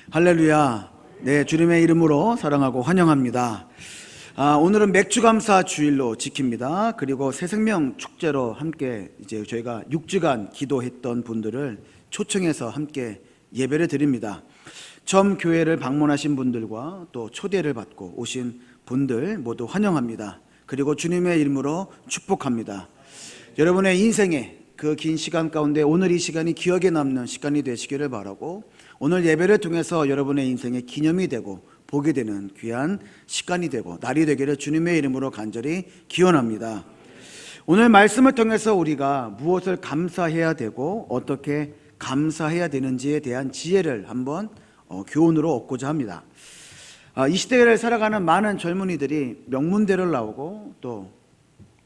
할렐루야. 네, 주님의 이름으로 사랑하고 환영합니다. 오늘은 맥주감사 주일로 지킵니다. 그리고 새생명 축제로 함께 이제 저희가 6주간 기도했던 분들을 초청해서 함께 예배를 드립니다. 처음 교회를 방문하신 분들과 또 초대를 받고 오신 분들 모두 환영합니다. 그리고 주님의 이름으로 축복합니다. 여러분의 인생에 그 긴 시간 가운데 오늘 이 시간이 기억에 남는 시간이 되시기를 바라고, 오늘 예배를 통해서 여러분의 인생의 기념이 되고 보게 되는 귀한 시간이 되고 날이 되기를 주님의 이름으로 간절히 기원합니다. 오늘 말씀을 통해서 우리가 무엇을 감사해야 되고 어떻게 감사해야 되는지에 대한 지혜를 한번 교훈으로 얻고자 합니다. 이 시대를 살아가는 많은 젊은이들이 명문대를 나오고 또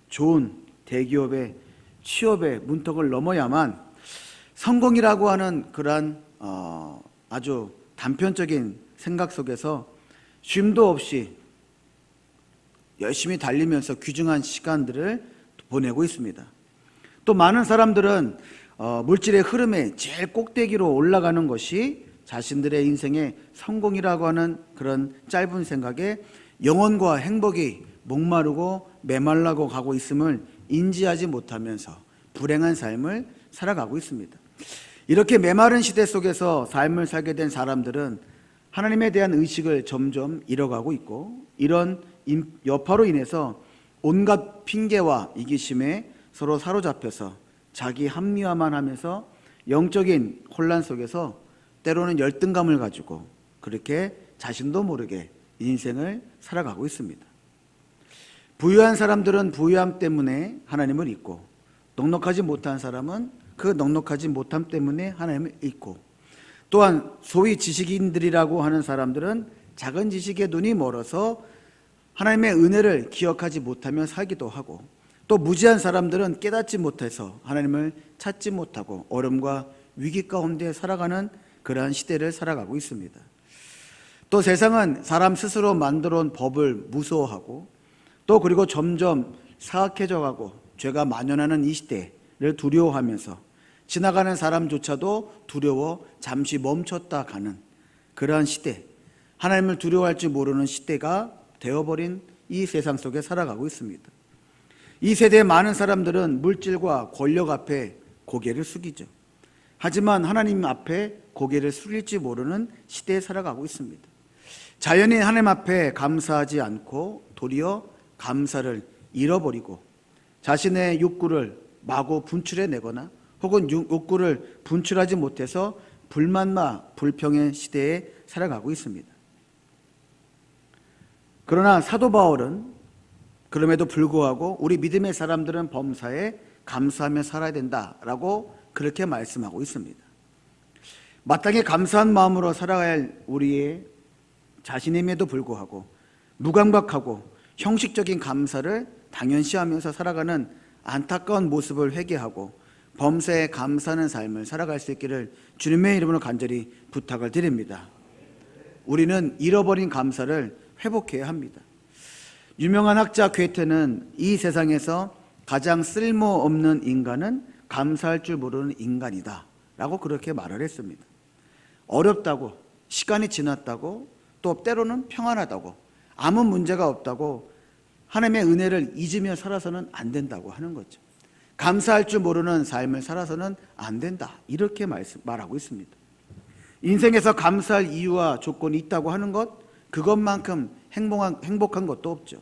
좋은 대기업의 취업의 문턱을 넘어야만 성공이라고 하는 그러한 아주 단편적인 생각 속에서 쉼도 없이 열심히 달리면서 귀중한 시간들을 보내고 있습니다. 또 많은 사람들은 물질의 흐름에 제일 꼭대기로 올라가는 것이 자신들의 인생의 성공이라고 하는 그런 짧은 생각에 영혼과 행복이 목마르고 메말라고 가고 있음을 인지하지 못하면서 불행한 삶을 살아가고 있습니다. 이렇게 메마른 시대 속에서 삶을 살게 된 사람들은 하나님에 대한 의식을 점점 잃어가고 있고, 이런 여파로 인해서 온갖 핑계와 이기심에 서로 사로잡혀서 자기 합리화만 하면서 영적인 혼란 속에서 때로는 열등감을 가지고 그렇게 자신도 모르게 인생을 살아가고 있습니다. 부유한 사람들은 부유함 때문에 하나님을 잊고, 넉넉하지 못한 사람은 그 넉넉하지 못함 때문에 하나님을 잊고, 또한 소위 지식인들이라고 하는 사람들은 작은 지식에 눈이 멀어서 하나님의 은혜를 기억하지 못하며 살기도 하고, 또 무지한 사람들은 깨닫지 못해서 하나님을 찾지 못하고 어려움과 위기 가운데 살아가는 그러한 시대를 살아가고 있습니다. 또 세상은 사람 스스로 만들어 온 법을 무서워하고, 또 그리고 점점 사악해져 가고 죄가 만연하는 이 시대를 두려워하면서 지나가는 사람조차도 두려워 잠시 멈췄다 가는 그러한 시대, 하나님을 두려워할 줄 모르는 시대가 되어버린 이 세상 속에 살아가고 있습니다. 이 세대의 많은 사람들은 물질과 권력 앞에 고개를 숙이죠. 하지만 하나님 앞에 고개를 숙일지 모르는 시대에 살아가고 있습니다. 자연히 하나님 앞에 감사하지 않고 도리어 감사를 잃어버리고 자신의 욕구를 마구 분출해내거나 혹은 욕구를 분출하지 못해서 불만과 불평의 시대에 살아가고 있습니다. 그러나 사도 바울은 그럼에도 불구하고 우리 믿음의 사람들은 범사에 감사하며 살아야 된다라고 그렇게 말씀하고 있습니다. 마땅히 감사한 마음으로 살아가야 할 우리의 자신임에도 불구하고 무감각하고 형식적인 감사를 당연시하면서 살아가는 안타까운 모습을 회개하고 범사에 감사하는 삶을 살아갈 수 있기를 주님의 이름으로 간절히 부탁을 드립니다. 우리는 잃어버린 감사를 회복해야 합니다. 유명한 학자 괴테는 이 세상에서 가장 쓸모없는 인간은 감사할 줄 모르는 인간이다 라고 그렇게 말을 했습니다. 어렵다고, 시간이 지났다고, 또 때로는 평안하다고, 아무 문제가 없다고 하나님의 은혜를 잊으며 살아서는 안 된다고 하는 거죠. 감사할 줄 모르는 삶을 살아서는 안 된다, 이렇게 말하고 있습니다. 인생에서 감사할 이유와 조건이 있다고 하는 것, 그것만큼 행복한 것도 없죠.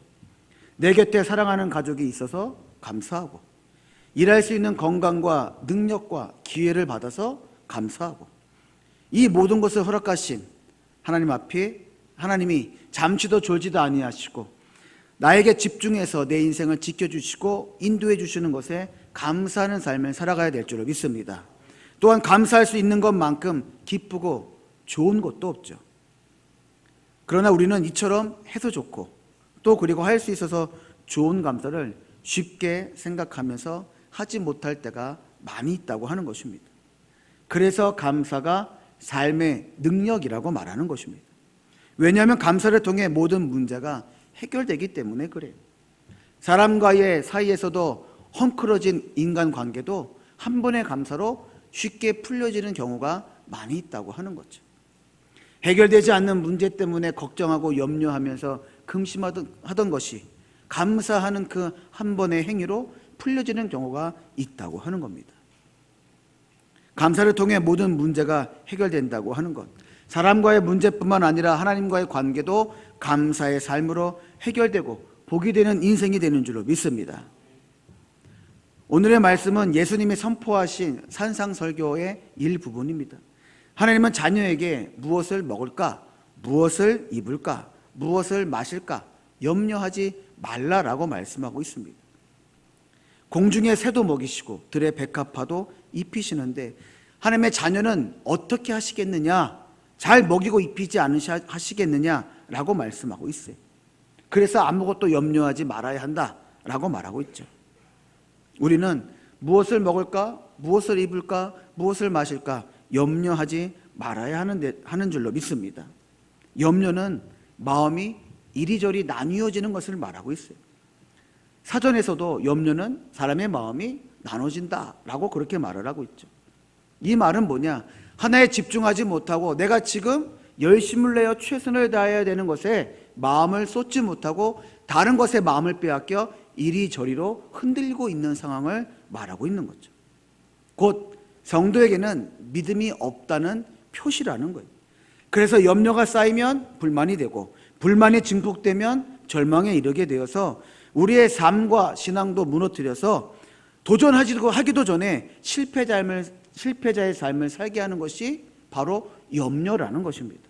내 곁에 사랑하는 가족이 있어서 감사하고, 일할 수 있는 건강과 능력과 기회를 받아서 감사하고, 이 모든 것을 허락하신 하나님 앞에 하나님이 잠시도 졸지도 아니하시고 나에게 집중해서 내 인생을 지켜주시고 인도해 주시는 것에 감사하는 삶을 살아가야 될 줄로 믿습니다. 또한 감사할 수 있는 것만큼 기쁘고 좋은 것도 없죠. 그러나 우리는 이처럼 해서 좋고 또 그리고 할 수 있어서 좋은 감사를 쉽게 생각하면서 하지 못할 때가 많이 있다고 하는 것입니다. 그래서 감사가 삶의 능력이라고 말하는 것입니다. 왜냐하면 감사를 통해 모든 문제가 해결되기 때문에 그래요. 사람과의 사이에서도 헝클어진 인간관계도 한 번의 감사로 쉽게 풀려지는 경우가 많이 있다고 하는 거죠. 해결되지 않는 문제 때문에 걱정하고 염려하면서 금심하던 것이 감사하는 그 한 번의 행위로 풀려지는 경우가 있다고 하는 겁니다. 감사를 통해 모든 문제가 해결된다고 하는 것, 사람과의 문제뿐만 아니라 하나님과의 관계도 감사의 삶으로 해결되고 복이 되는 인생이 되는 줄로 믿습니다. 오늘의 말씀은 예수님이 선포하신 산상설교의 일부분입니다. 하나님은 자녀에게 무엇을 먹을까, 무엇을 입을까, 무엇을 마실까 염려하지 말라라고 말씀하고 있습니다. 공중의 새도 먹이시고 들의 백합화도 입히시는데 하나님의 자녀는 어떻게 하시겠느냐, 잘 먹이고 입히지 않으시겠느냐라고 말씀하고 있어요. 그래서 아무것도 염려하지 말아야 한다라고 말하고 있죠. 우리는 무엇을 먹을까, 무엇을 입을까, 무엇을 마실까 염려하지 말아야 하는 줄로 믿습니다. 염려는 마음이 이리저리 나뉘어지는 것을 말하고 있어요. 사전에서도 염려는 사람의 마음이 나눠진다라고 그렇게 말을 하고 있죠. 이 말은 뭐냐? 하나에 집중하지 못하고 내가 지금 열심을 내어 최선을 다해야 되는 것에 마음을 쏟지 못하고 다른 것에 마음을 빼앗겨 이리저리로 흔들리고 있는 상황을 말하고 있는 거죠. 곧 성도에게는 믿음이 없다는 표시라는 거예요. 그래서 염려가 쌓이면 불만이 되고 불만이 증폭되면 절망에 이르게 되어서 우리의 삶과 신앙도 무너뜨려서 하기도 전에 실패자의 삶을 살게 하는 것이 바로 염려라는 것입니다.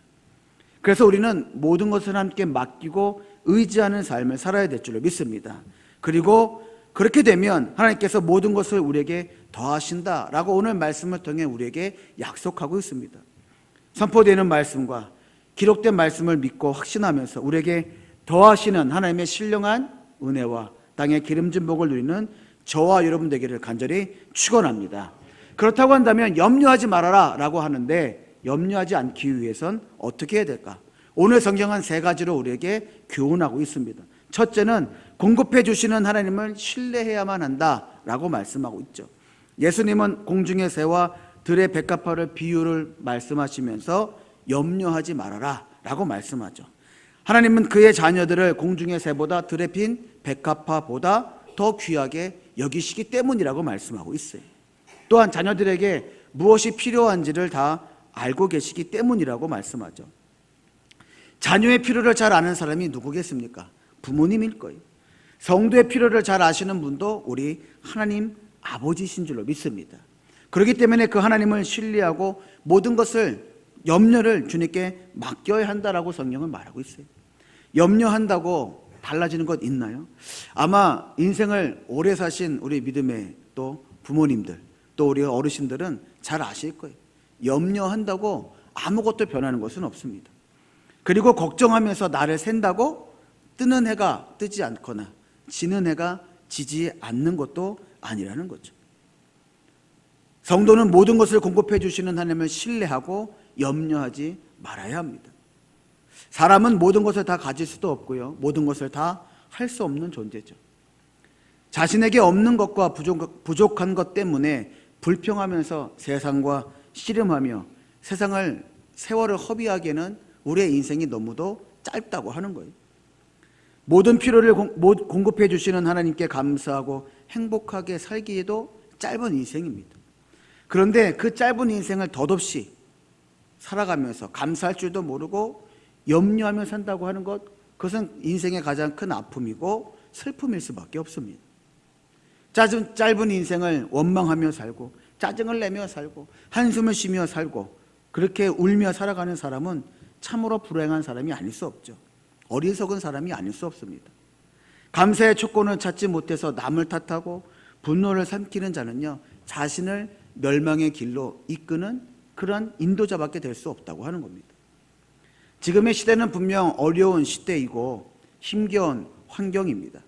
그래서 우리는 모든 것을 함께 맡기고 의지하는 삶을 살아야 될 줄로 믿습니다. 그리고 그렇게 되면 하나님께서 모든 것을 우리에게 더하신다라고 오늘 말씀을 통해 우리에게 약속하고 있습니다. 선포되는 말씀과 기록된 말씀을 믿고 확신하면서 우리에게 더하시는 하나님의 신령한 은혜와 땅의 기름진 복을 누리는 저와 여러분 되기를 간절히 축원합니다. 그렇다고 한다면 염려하지 말아라 라고 하는데 염려하지 않기 위해선 어떻게 해야 될까? 오늘 성경은 세 가지로 우리에게 교훈하고 있습니다. 첫째는 공급해 주시는 하나님을 신뢰해야만 한다라고 말씀하고 있죠. 예수님은 공중의 새와 들의 백합화를 비유를 말씀하시면서 염려하지 말아라 라고 말씀하죠. 하나님은 그의 자녀들을 공중의 새보다 들에 핀 백합화보다 더 귀하게 여기시기 때문이라고 말씀하고 있어요. 또한 자녀들에게 무엇이 필요한지를 다 알고 계시기 때문이라고 말씀하죠. 자녀의 필요를 잘 아는 사람이 누구겠습니까? 부모님일 거예요. 성도의 필요를 잘 아시는 분도 우리 하나님 아버지신 줄로 믿습니다. 그렇기 때문에 그 하나님을 신뢰하고 모든 것을 염려를 주님께 맡겨야 한다라고 성경은 말하고 있어요. 염려한다고 달라지는 것 있나요? 아마 인생을 오래 사신 우리 믿음의 또 부모님들 또 우리 어르신들은 잘 아실 거예요. 염려한다고 아무것도 변하는 것은 없습니다. 그리고 걱정하면서 나를 샌다고 뜨는 해가 뜨지 않거나 지는 해가 지지 않는 것도 아니라는 거죠. 성도는 모든 것을 공급해 주시는 하나님을 신뢰하고 염려하지 말아야 합니다. 사람은 모든 것을 다 가질 수도 없고요, 모든 것을 다 할 수 없는 존재죠. 자신에게 없는 것과 부족한 것 때문에 불평하면서 세상과 씨름하며 세월을 허비하기에는 우리의 인생이 너무도 짧다고 하는 거예요. 모든 필요를 공급해 주시는 하나님께 감사하고 행복하게 살기에도 짧은 인생입니다. 그런데 그 짧은 인생을 덧없이 살아가면서 감사할 줄도 모르고 염려하며 산다고 하는 것, 그것은 인생의 가장 큰 아픔이고 슬픔일 수밖에 없습니다. 짧은 인생을 원망하며 살고 짜증을 내며 살고 한숨을 쉬며 살고 그렇게 울며 살아가는 사람은 참으로 불행한 사람이 아닐 수 없죠. 어리석은 사람이 아닐 수 없습니다. 감사의 조건을 찾지 못해서 남을 탓하고 분노를 삼키는 자는요, 자신을 멸망의 길로 이끄는 그런 인도자밖에 될 수 없다고 하는 겁니다. 지금의 시대는 분명 어려운 시대이고 힘겨운 환경입니다.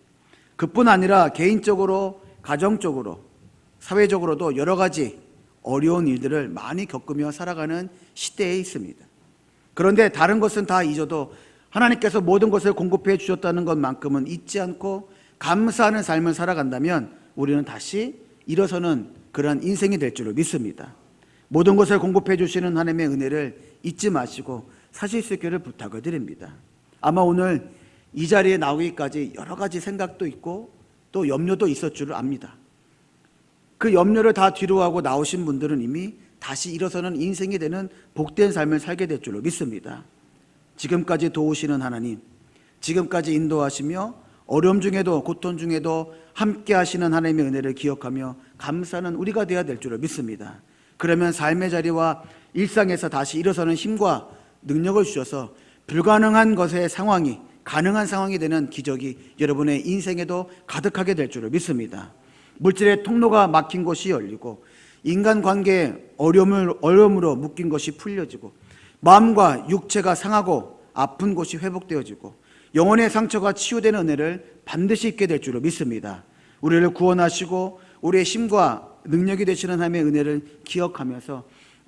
그뿐 아니라 개인적으로, 가정적으로, 사회적으로도 여러 가지 어려운 일들을 많이 겪으며 살아가는 시대에 있습니다. 그런데 다른 것은 다 잊어도 하나님께서 모든 것을 공급해 주셨다는 것만큼은 잊지 않고 감사하는 삶을 살아간다면 우리는 다시 일어서는 그런 인생이 될 줄로 믿습니다. 모든 것을 공급해 주시는 하나님의 은혜를 잊지 마시고 사실 수 있기를 부탁을 드립니다. 아마 오늘 이 자리에 나오기까지 여러 가지 생각도 있고 또 염려도 있을 줄을 압니다. 그 염려를 다 뒤로하고 나오신 분들은 이미 다시 일어서는 인생이 되는 복된 삶을 살게 될 줄로 믿습니다. 지금까지 도우시는 하나님, 지금까지 인도하시며 어려움 중에도 고통 중에도 함께 하시는 하나님의 은혜를 기억하며 감사하는 우리가 되어야 될 줄을 믿습니다. 그러면 삶의 자리와 일상에서 다시 일어서는 힘과 능력을 주셔서 불가능한 것의 상황이 가능한 상황이 되는 기적이 여러분의 인생에도 가득하게 될 줄을 믿습니다. 물질의 통로가 막힌 곳이 열리고 인간관계의 어려움으로 묶인 것이 풀려지고 마음과 육체가 상하고 아픈 곳이 회복되어지고 영혼의 상처가 치유되는 은혜를 반드시 있게 될 줄로 믿습니다. 우리를 구원하시고 우리의 힘과 능력이 되시는 하나님의 은혜를 기억하면서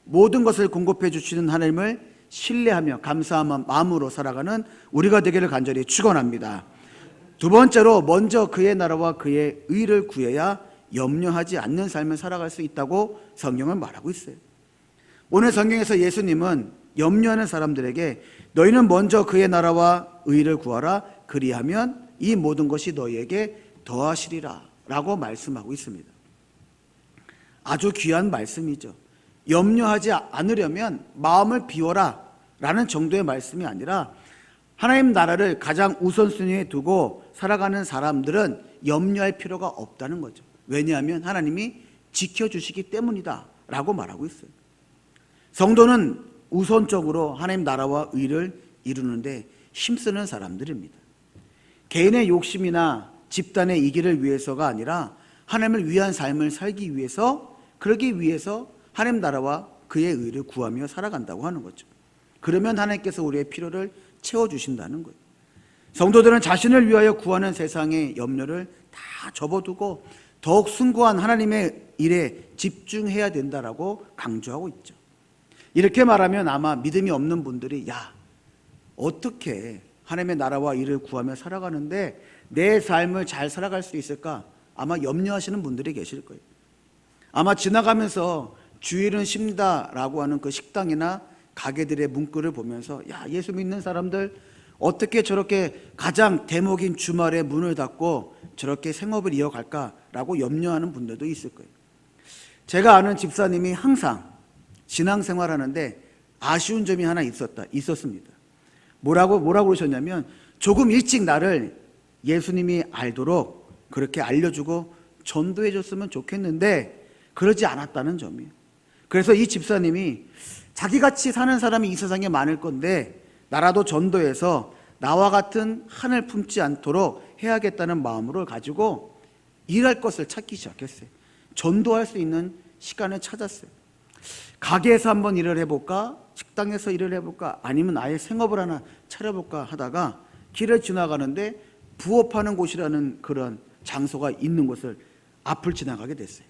모든 것을 공급해 주시는 하나님을 신뢰하며 감사한 마음으로 살아가는 우리가 되기를 간절히 축원합니다. 두 번째로 먼저 그의 나라와 그의 의를 구해야 염려하지 않는 삶을 살아갈 수 있다고 성경은 말하고 있어요. 오늘 성경에서 예수님은 염려하는 사람들에게 너희는 먼저 그의 나라와 의를 구하라 그리하면 이 모든 것이 너희에게 더하시리라 라고 말씀하고 있습니다. 아주 귀한 말씀이죠. 염려하지 않으려면 마음을 비워라 라는 정도의 말씀이 아니라 하나님 나라를 가장 우선순위에 두고 살아가는 사람들은 염려할 필요가 없다는 거죠. 왜냐하면 하나님이 지켜주시기 때문이다 라고 말하고 있어요. 성도는 우선적으로 하나님 나라와 의를 이루는데 힘쓰는 사람들입니다. 개인의 욕심이나 집단의 이기를 위해서가 아니라 하나님을 위한 삶을 살기 위해서, 그러기 위해서 하나님 나라와 그의 의를 구하며 살아간다고 하는 거죠. 그러면 하나님께서 우리의 필요를 채워주신다는 거예요. 성도들은 자신을 위하여 구하는 세상의 염려를 다 접어두고 더욱 숭고한 하나님의 일에 집중해야 된다라고 강조하고 있죠. 이렇게 말하면 아마 믿음이 없는 분들이 어떻게 하나님의 나라와 일을 구하며 살아가는데 내 삶을 잘 살아갈 수 있을까? 아마 염려하시는 분들이 계실 거예요. 아마 지나가면서 주일은 쉽다라고 하는 그 식당이나 가게들의 문구를 보면서 예수 믿는 사람들 어떻게 저렇게 가장 대목인 주말에 문을 닫고 저렇게 생업을 이어갈까라고 염려하는 분들도 있을 거예요. 제가 아는 집사님이 항상 신앙생활하는데 아쉬운 점이 하나 있었습니다. 뭐라고 그러셨냐면 조금 일찍 나를 예수님이 알도록 그렇게 알려주고 전도해 줬으면 좋겠는데 그러지 않았다는 점이에요. 그래서 이 집사님이 자기같이 사는 사람이 이 세상에 많을 건데 나라도 전도해서 나와 같은 한을 품지 않도록 해야겠다는 마음으로 가지고 일할 것을 찾기 시작했어요. 전도할 수 있는 시간을 찾았어요. 가게에서 한번 일을 해볼까? 식당에서 일을 해볼까? 아니면 아예 생업을 하나 차려볼까 하다가 길을 지나가는데 부업하는 곳이라는 그런 장소가 있는 곳을 앞을 지나가게 됐어요.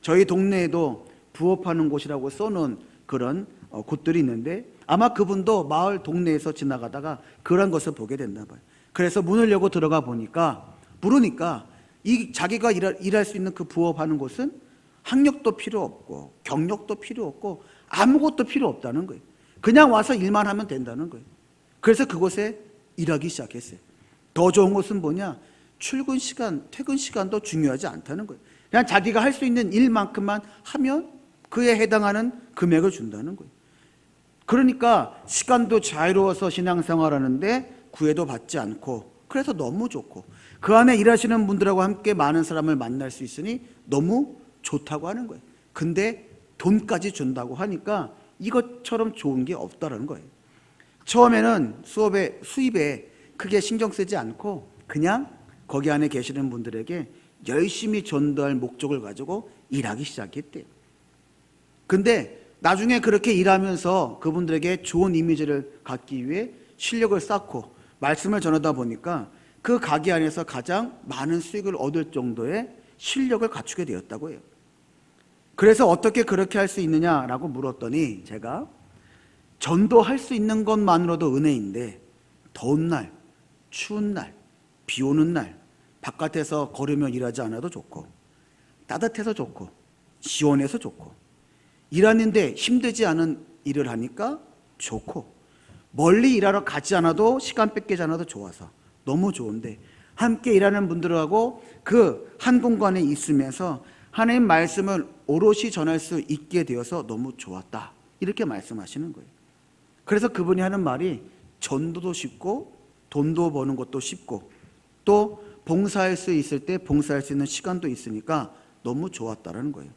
저희 동네에도 부업하는 곳이라고 써놓은 그런 곳들이 있는데 아마 그분도 마을 동네에서 지나가다가 그런 것을 보게 됐나 봐요. 그래서 문을 열고 들어가 보니까 부르니까 자기가 일할 수 있는 그 부업하는 곳은 학력도 필요 없고 경력도 필요 없고 아무것도 필요 없다는 거예요. 그냥 와서 일만 하면 된다는 거예요. 그래서 그곳에 일하기 시작했어요. 더 좋은 것은 뭐냐? 출근 시간, 퇴근 시간도 중요하지 않다는 거예요. 그냥 자기가 할 수 있는 일만큼만 하면 그에 해당하는 금액을 준다는 거예요. 그러니까 시간도 자유로워서 신앙생활하는데 구애도 받지 않고 그래서 너무 좋고 그 안에 일하시는 분들하고 함께 많은 사람을 만날 수 있으니 너무 좋다고 하는 거예요. 근데 돈까지 준다고 하니까 이것처럼 좋은 게 없다라는 거예요. 처음에는 수입에 크게 신경 쓰지 않고 그냥 거기 안에 계시는 분들에게 열심히 전도할 목적을 가지고 일하기 시작했대요. 근데 나중에 그렇게 일하면서 그분들에게 좋은 이미지를 갖기 위해 실력을 쌓고 말씀을 전하다 보니까 그 가게 안에서 가장 많은 수익을 얻을 정도의 실력을 갖추게 되었다고 해요. 그래서 어떻게 그렇게 할 수 있느냐라고 물었더니 제가 전도할 수 있는 것만으로도 은혜인데 더운 날, 추운 날, 비 오는 날 바깥에서 걸으며 일하지 않아도 좋고 따뜻해서 좋고 시원해서 좋고 일하는데 힘들지 않은 일을 하니까 좋고 멀리 일하러 가지 않아도 시간 뺏기지 않아도 좋아서 너무 좋은데, 함께 일하는 분들하고 그 한 공간에 있으면서 하나님 말씀을 오롯이 전할 수 있게 되어서 너무 좋았다, 이렇게 말씀하시는 거예요. 그래서 그분이 하는 말이 전도도 쉽고 돈도 버는 것도 쉽고 또 봉사할 수 있을 때 봉사할 수 있는 시간도 있으니까 너무 좋았다라는 거예요.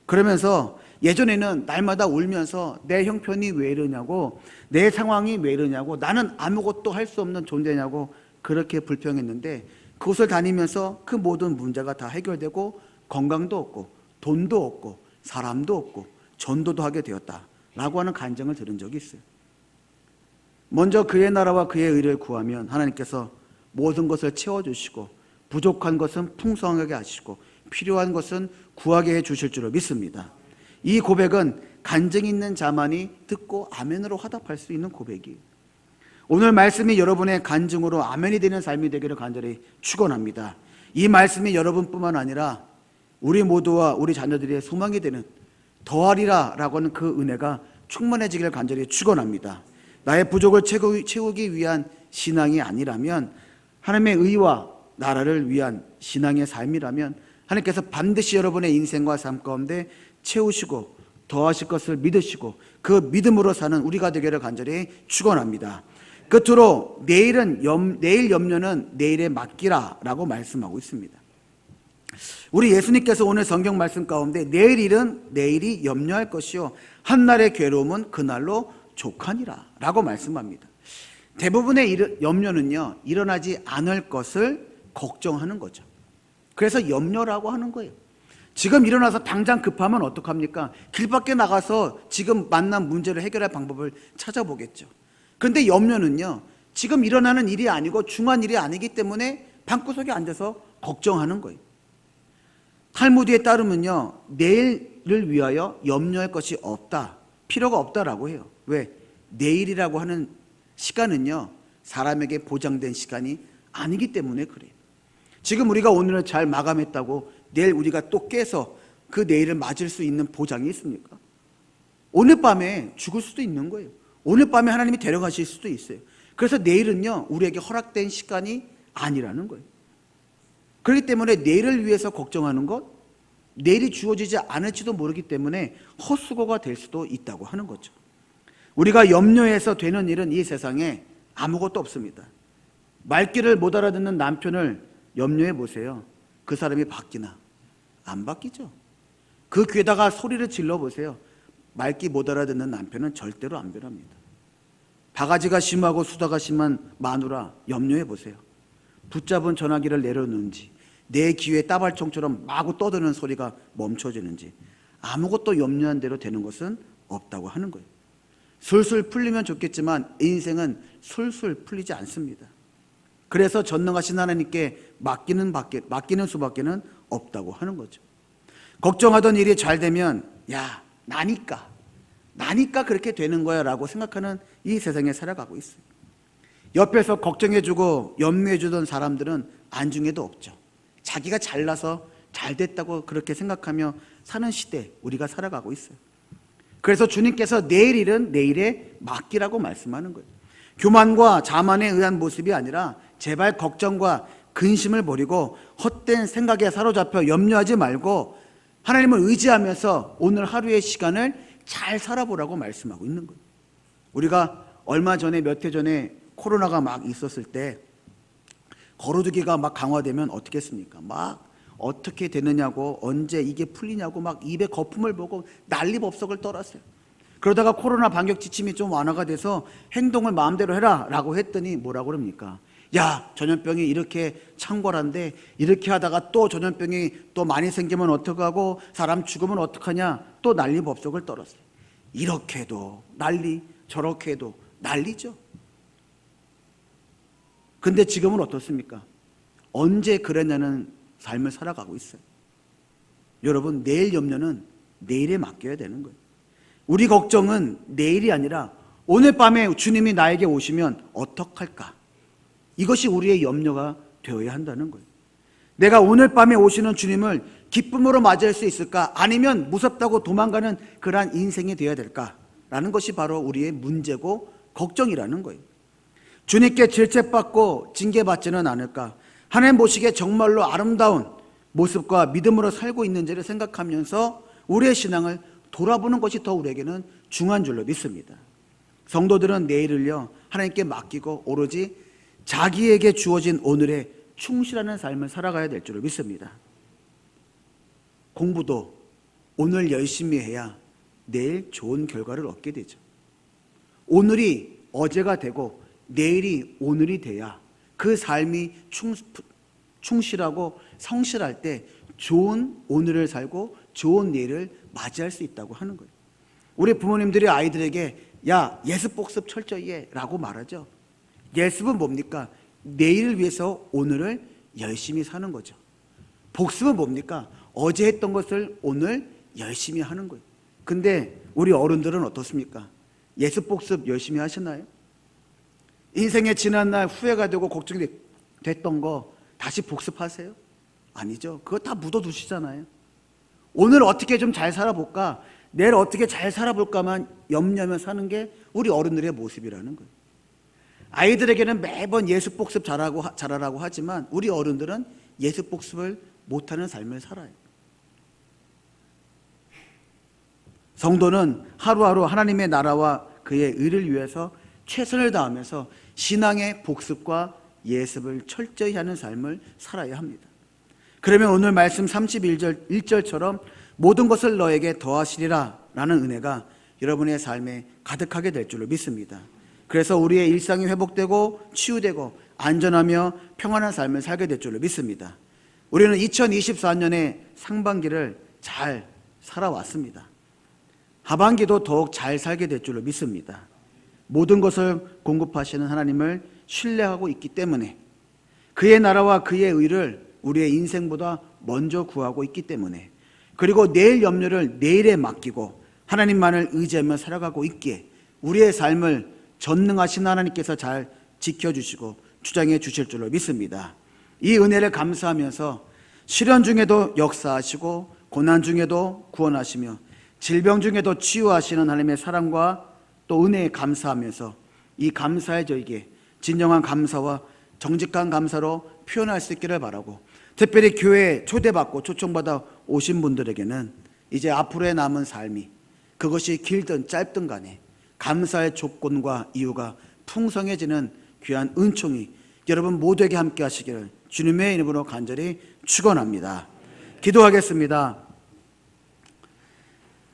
그러면서 예전에는 날마다 울면서 내 형편이 왜 이러냐고, 내 상황이 왜 이러냐고, 나는 아무것도 할 수 없는 존재냐고 그렇게 불평했는데, 그곳을 다니면서 그 모든 문제가 다 해결되고 건강도 없고 돈도 없고 사람도 없고 전도도 하게 되었다라고 하는 간증을 들은 적이 있어요. 먼저 그의 나라와 그의 의를 구하면 하나님께서 모든 것을 채워주시고 부족한 것은 풍성하게 하시고 필요한 것은 구하게 해주실 줄을 믿습니다. 이 고백은 간증 있는 자만이 듣고 아멘으로 화답할 수 있는 고백이에요. 오늘 말씀이 여러분의 간증으로 아멘이 되는 삶이 되기를 간절히 축원합니다. 이 말씀이 여러분뿐만 아니라 우리 모두와 우리 자녀들의 소망이 되는 더하리라 라고 하는 그 은혜가 충만해지기를 간절히 축원합니다. 나의 부족을 채우기 위한 신앙이 아니라면, 하나님의 의와 나라를 위한 신앙의 삶이라면 하나님께서 반드시 여러분의 인생과 삶 가운데 채우시고 더하실 것을 믿으시고 그 믿음으로 사는 우리가 되기를 간절히 축원합니다. 끝으로 내일 염려는 내일에 맡기라 라고 말씀하고 있습니다. 우리 예수님께서 오늘 성경 말씀 가운데 내일 일은 내일이 염려할 것이요 한날의 괴로움은 그날로 족하니라 라고 말씀합니다. 대부분의 염려는요, 일어나지 않을 것을 걱정하는 거죠. 그래서 염려라고 하는 거예요. 지금 일어나서 당장 급하면 어떡합니까? 길 밖에 나가서 지금 만난 문제를 해결할 방법을 찾아보겠죠. 그런데 염려는요, 지금 일어나는 일이 아니고 중요한 일이 아니기 때문에 방구석에 앉아서 걱정하는 거예요. 탈무드에 따르면요, 내일을 위하여 염려할 것이 없다, 필요가 없다라고 해요. 왜? 내일이라고 하는 시간은요, 사람에게 보장된 시간이 아니기 때문에 그래요. 지금 우리가 오늘을 잘 마감했다고 내일 우리가 또 깨서 그 내일을 맞을 수 있는 보장이 있습니까? 오늘 밤에 죽을 수도 있는 거예요. 오늘 밤에 하나님이 데려가실 수도 있어요. 그래서 내일은요, 우리에게 허락된 시간이 아니라는 거예요. 그렇기 때문에 내일을 위해서 걱정하는 것, 내일이 주어지지 않을지도 모르기 때문에 헛수고가 될 수도 있다고 하는 거죠. 우리가 염려해서 되는 일은 이 세상에 아무것도 없습니다. 말귀를 못 알아듣는 남편을 염려해 보세요. 그 사람이 바뀌나? 안 바뀌죠. 그 귀에다가 소리를 질러 보세요. 말귀 못 알아듣는 남편은 절대로 안 변합니다. 바가지가 심하고 수다가 심한 마누라 염려해 보세요. 붙잡은 전화기를 내려놓는지, 내 귀에 따발총처럼 마구 떠드는 소리가 멈춰지는지, 아무것도 염려한 대로 되는 것은 없다고 하는 거예요. 술술 풀리면 좋겠지만 인생은 술술 풀리지 않습니다. 그래서 전능하신 하나님께 맡기는 수밖에는 없다고 하는 거죠. 걱정하던 일이 잘 되면 야, 나니까 그렇게 되는 거야 라고 생각하는 이 세상에 살아가고 있어요. 옆에서 걱정해주고 염려해주던 사람들은 안중에도 없죠. 자기가 잘나서 잘 됐다고 그렇게 생각하며 사는 시대 우리가 살아가고 있어요. 그래서 주님께서 내일 일은 내일에 맡기라고 말씀하는 거예요. 교만과 자만에 의한 모습이 아니라 제발 걱정과 근심을 버리고 헛된 생각에 사로잡혀 염려하지 말고 하나님을 의지하면서 오늘 하루의 시간을 잘 살아보라고 말씀하고 있는 거예요. 우리가 얼마 전에 몇 해 전에 코로나가 막 있었을 때 거로두기가 막 강화되면 어떻게 했습니까? 막 어떻게 되느냐고, 언제 이게 풀리냐고 막 입에 거품을 보고 난리법석을 떨었어요. 그러다가 코로나 방역 지침이 좀 완화가 돼서 행동을 마음대로 해라 라고 했더니 뭐라고 그럽니까? 야, 전염병이 이렇게 창궐한데 이렇게 하다가 또 전염병이 또 많이 생기면 어떡하고 사람 죽으면 어떡하냐, 또 난리법석을 떨었어요. 이렇게 해도 난리, 저렇게 해도 난리죠. 근데 지금은 어떻습니까? 언제 그랬냐는 삶을 살아가고 있어요. 여러분, 내일 염려는 내일에 맡겨야 되는 거예요. 우리 걱정은 내일이 아니라 오늘 밤에 주님이 나에게 오시면 어떡할까? 이것이 우리의 염려가 되어야 한다는 거예요. 내가 오늘 밤에 오시는 주님을 기쁨으로 맞이할 수 있을까? 아니면 무섭다고 도망가는 그러한 인생이 되어야 될까? 라는 것이 바로 우리의 문제고 걱정이라는 거예요. 주님께 질책받고 징계받지는 않을까? 하나님 보시기에 정말로 아름다운 모습과 믿음으로 살고 있는지를 생각하면서 우리의 신앙을 돌아보는 것이 더 우리에게는 중요한 줄로 믿습니다. 성도들은 내일을요 하나님께 맡기고 오로지 자기에게 주어진 오늘에 충실하는 삶을 살아가야 될 줄을 믿습니다. 공부도 오늘 열심히 해야 내일 좋은 결과를 얻게 되죠. 오늘이 어제가 되고 내일이 오늘이 돼야 그 삶이 충실하고 성실할 때 좋은 오늘을 살고 좋은 내일을 맞이할 수 있다고 하는 거예요. 우리 부모님들이 아이들에게 야 예습복습 철저히 해 라고 말하죠. 예습은 뭡니까? 내일을 위해서 오늘을 열심히 사는 거죠. 복습은 뭡니까? 어제 했던 것을 오늘 열심히 하는 거예요. 근데 우리 어른들은 어떻습니까? 예습복습 열심히 하시나요? 인생의 지난날 후회가 되고 걱정이 됐던 거 다시 복습하세요? 아니죠. 그거 다 묻어두시잖아요. 오늘 어떻게 좀 잘 살아볼까? 내일 어떻게 잘 살아볼까만 염려하며 사는 게 우리 어른들의 모습이라는 거예요. 아이들에게는 매번 예습복습 잘하라고 하지만 우리 어른들은 예습복습을 못하는 삶을 살아요. 성도는 하루하루 하나님의 나라와 그의 의를 위해서 최선을 다하면서 신앙의 복습과 예습을 철저히 하는 삶을 살아야 합니다. 그러면 오늘 말씀 31절처럼 모든 것을 너에게 더하시리라 라는 은혜가 여러분의 삶에 가득하게 될 줄로 믿습니다. 그래서 우리의 일상이 회복되고 치유되고 안전하며 평안한 삶을 살게 될 줄로 믿습니다. 우리는 2024년의 상반기를 잘 살아왔습니다. 하반기도 더욱 잘 살게 될 줄로 믿습니다. 모든 것을 공급하시는 하나님을 신뢰하고 있기 때문에, 그의 나라와 그의 의를 우리의 인생보다 먼저 구하고 있기 때문에, 그리고 내일 염려를 내일에 맡기고 하나님만을 의지하며 살아가고 있기에 우리의 삶을 전능하신 하나님께서 잘 지켜주시고 주장해 주실 줄로 믿습니다. 이 은혜를 감사하면서 시련 중에도 역사하시고 고난 중에도 구원하시며 질병 중에도 치유하시는 하나님의 사랑과 또 은혜에 감사하면서 이 감사의 저에게 진정한 감사와 정직한 감사로 표현할 수 있기를 바라고, 특별히 교회에 초대받고 초청받아 오신 분들에게는 이제 앞으로의 남은 삶이 그것이 길든 짧든 간에 감사의 조건과 이유가 풍성해지는 귀한 은총이 여러분 모두에게 함께 하시기를 주님의 이름으로 간절히 축원합니다. 기도하겠습니다.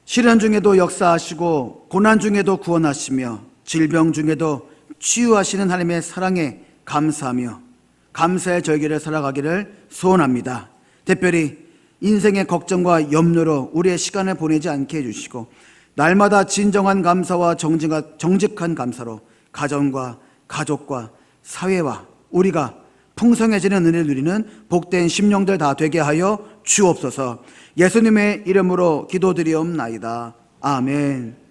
시련 중에도 역사하시고 고난 중에도 구원하시며 질병 중에도 치유하시는 하나님의 사랑에 감사하며 감사의 절기를 살아가기를 소원합니다. 특별히 인생의 걱정과 염려로 우리의 시간을 보내지 않게 해주시고 날마다 진정한 감사와 정직한 감사로 가정과 가족과 사회와 우리가 풍성해지는 은혜를 누리는 복된 심령들 다 되게 하여 주옵소서. 예수님의 이름으로 기도드리옵나이다. 아멘.